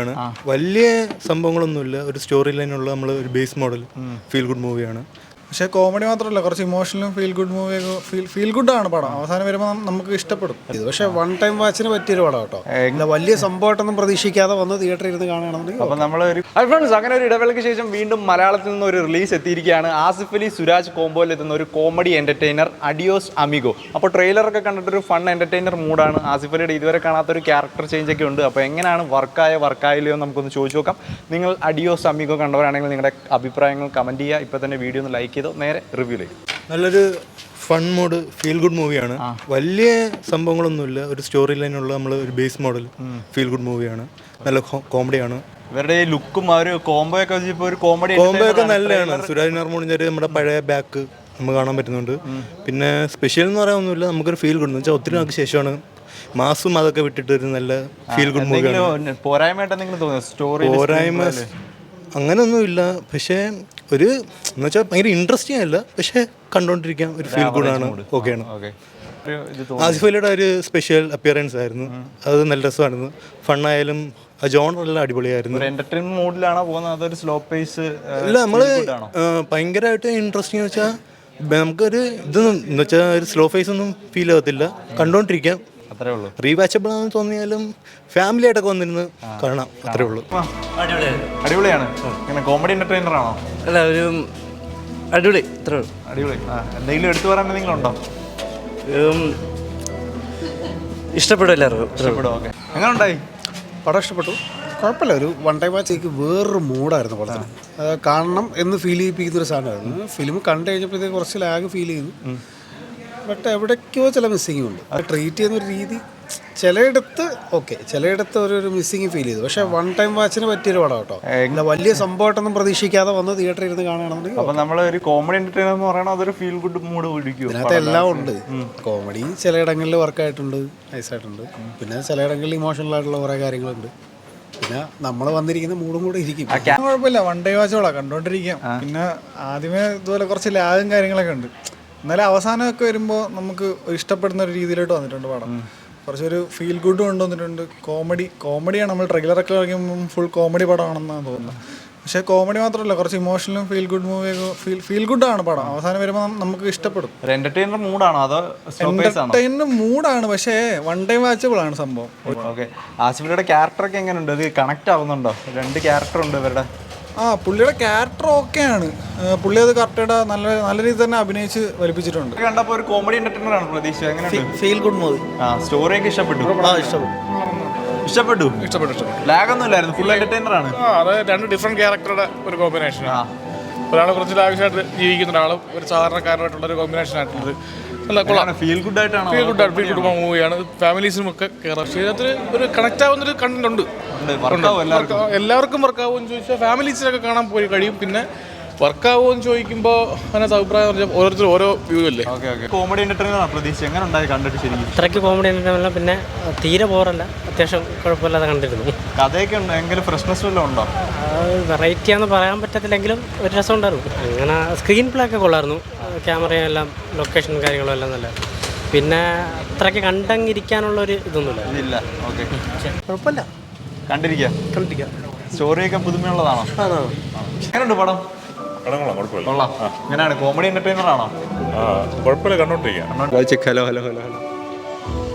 ആണ്. വലിയ സംഭവങ്ങളൊന്നുമില്ല, ഒരു സ്റ്റോറി ലൈനുള്ള നമ്മൾ ഒരു ബേസ് മോഡൽ ഫീൽ ഗുഡ് മൂവിയാണ്. പക്ഷേ കോമഡി മാത്രമല്ല, കുറച്ച് ഇമോഷണലും ഫീൽ ഗുഡ് മൂവിയൊക്കെ ഫീൽ ഗുഡാണ് പടം. അവസാനം വരുമ്പോൾ നമുക്ക് ഇഷ്ടപ്പെടും. ഇത് പക്ഷേ വൺ ടൈം വാച്ചിന് പറ്റിയൊരു പടം കേട്ടോ. വലിയ സംഭവമായിട്ടൊന്നും പ്രതീക്ഷിക്കാതെ വന്ന് തിയേറ്ററിൽ ഇരുന്ന് കാണുകയാണെന്നുണ്ടെങ്കിൽ അപ്പോൾ നമ്മളൊരു ഫ്രണ്ട്സ് അങ്ങനെ ഒരു ഇടവേളയ്ക്ക് ശേഷം വീണ്ടും മലയാളത്തിൽ നിന്ന് ഒരു റിലീസ് എത്തിയിരിക്കുകയാണ്. ആസിഫ് അലി സുരാജ് കോംബോയിൽ എത്തുന്ന ഒരു കോമഡി എൻ്റർടൈനർ അഡിയോസ് അമിഗോ. അപ്പോൾ ട്രെയിലറൊക്കെ കണ്ടിട്ടൊരു ഫൺ എൻ്റർടൈനർ മൂഡാണ്. ആസിഫ് അലിയുടെ ഇതുവരെ കാണാത്തൊരു ക്യാരക്ടർ ചേഞ്ച് ഒക്കെ ഉണ്ട്. അപ്പോൾ എങ്ങനെയാണ് വർക്കായില്ലയോ നമുക്കൊന്ന് ചോദിച്ചു നോക്കാം. നിങ്ങൾ അഡിയോസ് അമിഗോ കണ്ടവരാണെങ്കിൽ നിങ്ങളുടെ അഭിപ്രായങ്ങൾ കമൻറ്റ് ചെയ്യുക. ഇപ്പോൾ തന്നെ വീഡിയോ ഒന്ന് ലൈക്ക് ചെയ്തോ. നേരെ റിവ്യൂലേക്ക്. നല്ലൊരു ഫൺ മോഡ് ഫീൽ ഗുഡ് മൂവിയാണ്. വലിയ സംഭവങ്ങളൊന്നുമില്ല, ഒരു സ്റ്റോറി ലൈനുള്ള നമ്മൾ ഒരു ബേസ് മോഡൽ ഫീൽ ഗുഡ് മൂവിയാണ്. നല്ല കോമഡിയാണ്. ഇവരുടെ ഈ ലുക്കും ആ ഒരു കോംബോ ഒക്കെ വെച്ചപ്പോൾ ഒരു കോമഡി ഒക്കെ നല്ലതാണ്. സുരാജ് നർമുണിഞ്ഞൊരു നമ്മുടെ പഴയ ബാക്ക് നമുക്ക് കാണാൻ പറ്റുന്നുണ്ട്. പിന്നെ സ്പെഷ്യൽ എന്ന് പറയാനൊന്നുമില്ല, നമുക്കൊരു ഫീൽ ഗുഡ് എന്ന് വെച്ചാൽ ഒത്തിരി നാൾക്ക് ശേഷമാണ് മാസും അതൊക്കെ വിട്ടിട്ട് ഒരു നല്ല ഫീൽ ഗുഡ് മൂവിയാണ്. പോരായ്മയായിട്ട് എന്തെങ്കിലും തോന്നുന്നു? സ്റ്റോറി പോരായ്മ അങ്ങനെയൊന്നുമില്ല, പക്ഷേ ഒരു എന്ന് വെച്ചാൽ ഭയങ്കര ഇൻട്രസ്റ്റിംഗ് അല്ല, പക്ഷേ കണ്ടോണ്ടിരിക്കാൻ ഒരു ഫീൽ ഗുഡാണ്. ഓക്കെയാണ്. ആസിഫ് അലിയുടെ ഒരു സ്പെഷ്യൽ അപ്പിയറൻസ് ആയിരുന്നു, അത് നല്ല രസമായിരുന്നു. ഫണ്ണായാലും ആ ജോണറെല്ലാം അടിപൊളിയായിരുന്നു. എന്റർടൈൻമെന്റ് മൂഡിലാണോ പോകുന്നത്, അതൊരു സ്ലോ പേസ്? ഇല്ല, നമ്മൾ ഭയങ്കരമായിട്ട് ഇൻട്രസ്റ്റിംഗ് എന്ന് വെച്ചാൽ നമുക്കൊരു ഇതൊന്നും എന്ന് വെച്ചാൽ ഒരു സ്ലോ ഫേസ് ഒന്നും ഫീൽ ആകത്തില്ല, കണ്ടോണ്ടിരിക്കാം. അത്രേ ഉള്ളൂ. റീവാച്ചബിൾ ആണെന്ന് തോന്നിയാലും ഫാമിലി ആയിട്ടൊക്കെ വന്നിരുന്ന് കാണാം, അത്രേ ഉള്ളൂ. അടിപൊളിയാണ്. ഇങ്ങനെ കോമഡി എന്റർടൈനർ ആണോ? അല്ല, ഒരു അടിപൊളി, ഇത്രേ ഉള്ളൂ. അടിപൊളി. എന്തെങ്കിലും എടുത്തു പറയാൻ എന്തെങ്കിലും ഉണ്ടോ? ഇഷ്ടപ്പെടും എല്ലാവർക്കും. ഇഷ്ടപ്പെടും. ഓക്കെ, എങ്ങനെ ഉണ്ടായി പടം? ഇഷ്ടപ്പെട്ടു, കുഴപ്പമില്ല. ഒരു വൺ ടൈം വാച്ച് വേറൊരു മൂഡായിരുന്നു പടത്തിന്. കാണണം എന്ന് ഫീൽ ചെയ്യിപ്പിക്കുന്ന ഒരു സാധനമായിരുന്നു. ഫിലിം കണ്ടു കഴിഞ്ഞപ്പോഴത്തേക്ക് കുറച്ച് ലാഗ് ഫീൽ ചെയ്തു. ബട്ട് എവിടേക്കോ ചില മിസ്സിങ് ഉണ്ട്. അത് ട്രീറ്റ് ചെയ്യുന്ന ഒരു രീതി ചിലയിടത്ത് ഓക്കെ, ചിലയിടത്ത് ഒരു മിസ്സിങ് ഫീൽ ചെയ്തു. പക്ഷേ വൺ ടൈം വാച്ചിന് പറ്റിയൊരു പടം കേട്ടോ. വലിയ സംഭവമായിട്ടൊന്നും പ്രതീക്ഷിക്കാതെ വന്ന് തിയേറ്ററിൽ ഇരുന്ന് കാണുകയാണെന്നുണ്ടെങ്കിൽ. അപ്പോൾ നമ്മൾ ഒരു കോമഡി എന്റർടൈനർ എന്ന് പറയുന്നത് അതൊരു ഫീൽ ഗുഡ് മൂഡ് ഒഴിക്കും. ഇതിനകത്ത് എല്ലാം ഉണ്ട്. കോമഡി ചിലയിടങ്ങളിൽ വർക്കായിട്ടുണ്ട്, നൈസായിട്ടുണ്ട്. പിന്നെ ചിലയിടങ്ങളിൽ ഇമോഷണൽ ആയിട്ടുള്ള കുറേ കാര്യങ്ങളുണ്ട്. പിന്നെ നമ്മൾ വന്നിരിക്കുന്ന മൂടും കൂടെ ഇരിക്കും. കുഴപ്പമില്ല, വൺ ഡേ വാച്ചോളാം, കണ്ടോണ്ടിരിക്കാം. പിന്നെ ആദ്യമേ ഇതുപോലെ കുറച്ച് ലാഗും കാര്യങ്ങളൊക്കെ ഉണ്ട്. എന്നാലും അവസാനമൊക്കെ വരുമ്പോൾ നമുക്ക് ഇഷ്ടപ്പെടുന്ന ഒരു രീതിയിലോട്ട് വന്നിട്ടുണ്ട് പടം. കുറച്ചൊരു ഫീൽ ഗുഡ് കൊണ്ടുവന്നിട്ടുണ്ട്. കോമഡിയാണ്. നമ്മൾ ട്രെയിലറൊക്കെ ഇറങ്ങുമ്പോൾ ഫുൾ കോമഡി പടമാണെന്നാണ് തോന്നുന്നത്. പക്ഷേ കോമഡി മാത്രമല്ല, കുറച്ച് ഇമോഷണലും ഫീൽ ഗുഡ് മൂവിയൊക്കെ ഫീൽ ഗുഡാണ് പടം. അവസാനം വരുമ്പോൾ നമുക്ക് ഇഷ്ടപ്പെടും. എന്റർടൈനർ മൂഡാണോ അതോ എന്റർടൈനർ മൂഡാണ്, പക്ഷേ വൺ ടൈം വാച്ചബിൾ ആണ് സംഭവം. ഓക്കെ, ആസിഫിയുടെ ക്യാരക്ടറൊക്കെ എങ്ങനെയുണ്ട്? അത് കണക്ട് ആവുന്നുണ്ടോ? 2 ക്യാരക്ടർ ഉണ്ട് ഇവരുടെ. പുള്ളിയുടെ ക്യാരക്ടർ ഓക്കെയാണ്. പുള്ളി അത് കറക്റ്റായിട്ട് നല്ല രീതിയിൽ തന്നെ അഭിനയിച്ച് വലിപ്പിച്ചിട്ടുണ്ട്. കണ്ടപ്പോൾ ഒരു കോമഡി എന്റർടൈനർ ആണ് പ്രതീക്ഷ. എങ്ങനെയുണ്ട്? Feel good movie. സ്റ്റോറിയൊക്കെ ഇഷ്ടപ്പെട്ടു. ലാഗ് ഒന്നും ഇല്ലായിരുന്നു, ഫുൾ എന്റർടൈനർ ആണ്. അത് 2 ഡിഫറെന്റ് ക്യാരക്ടറുടെ ഒരു കോമ്പിനേഷനാണ്. ഒരാൾ കുറച്ച് ലാവിഷായിട്ട് ജീവിക്കുന്ന ഒരാളും ഒരു സാധാരണക്കാരനായിട്ടുള്ള ഒരു കോമ്പിനേഷൻ ആയിട്ടുള്ളത്. ഫീൽ ഗുഡ് ആയിട്ടാണ്. ഫീൽ ഗുഡ് മൂവിയാണ്. ഫാമിലീസിനും ഒക്കെ കയറാം. പക്ഷേ ഇതിനകത്ത് ഒരു കണക്ട് ആവുന്നൊരു കണ്ടന്റ് ഉണ്ട്. എല്ലാവർക്കും വർക്കാവുമെന്ന് ചോദിച്ചാൽ ഫാമിലീസിനൊക്കെ കാണാൻ പോയി കഴിയും. പിന്നെ വർക്കാവുമെന്ന് ചോദിക്കുമ്പോൾ അതിനകത്ത് അഭിപ്രായം പറഞ്ഞാൽ ഓരോരുത്തരും ഓരോ വ്യൂ അല്ലേ. കോമഡി എന്റർടൈനർ പ്രതീക്ഷ എങ്ങനെ ഉണ്ടായി കണ്ടിട്ട്? ശരിക്കും ഇത്രയ്ക്ക് കോമഡി എന്റർടൈനർ, പിന്നെ തീരെ ബോറല്ല, അത്യാവശ്യം കുഴപ്പമില്ലാതെ കണ്ടിരുന്നു. കഥയൊക്കെ ഉണ്ട്, എങ്കിലും ഫ്രഷ്നെസ് വല്ലതും ഉണ്ടോ? വെറൈറ്റി ആണെന്ന് പറയാൻ പറ്റത്തില്ലെങ്കിലും ഒരു രസം ഉണ്ടായിരുന്നു. അങ്ങനെ സ്ക്രീൻ പ്ലേ ഒക്കെ കൊള്ളായിരുന്നു. ക്യാമറയും എല്ലാം ലൊക്കേഷനും കാര്യങ്ങളും എല്ലാം നല്ല. പിന്നെ അത്രയ്ക്ക് കണ്ടങ്ങിരിക്കാനുള്ളൊരു ഇതൊന്നുമില്ല. ഓക്കെ, കുഴപ്പമില്ല, കണ്ടിരിക്കാം. സ്റ്റോറിയൊക്കെ പുതുമയുള്ളതാണോ? എങ്ങനെയുണ്ട് പടം? കൊള്ളാം. എങ്ങനെയാണ്? കോമഡി എന്റർടൈനർ ആണോ? കുഴപ്പമില്ല, കണ്ടോണ്ടിരിക്കാം. Hello hello hello hello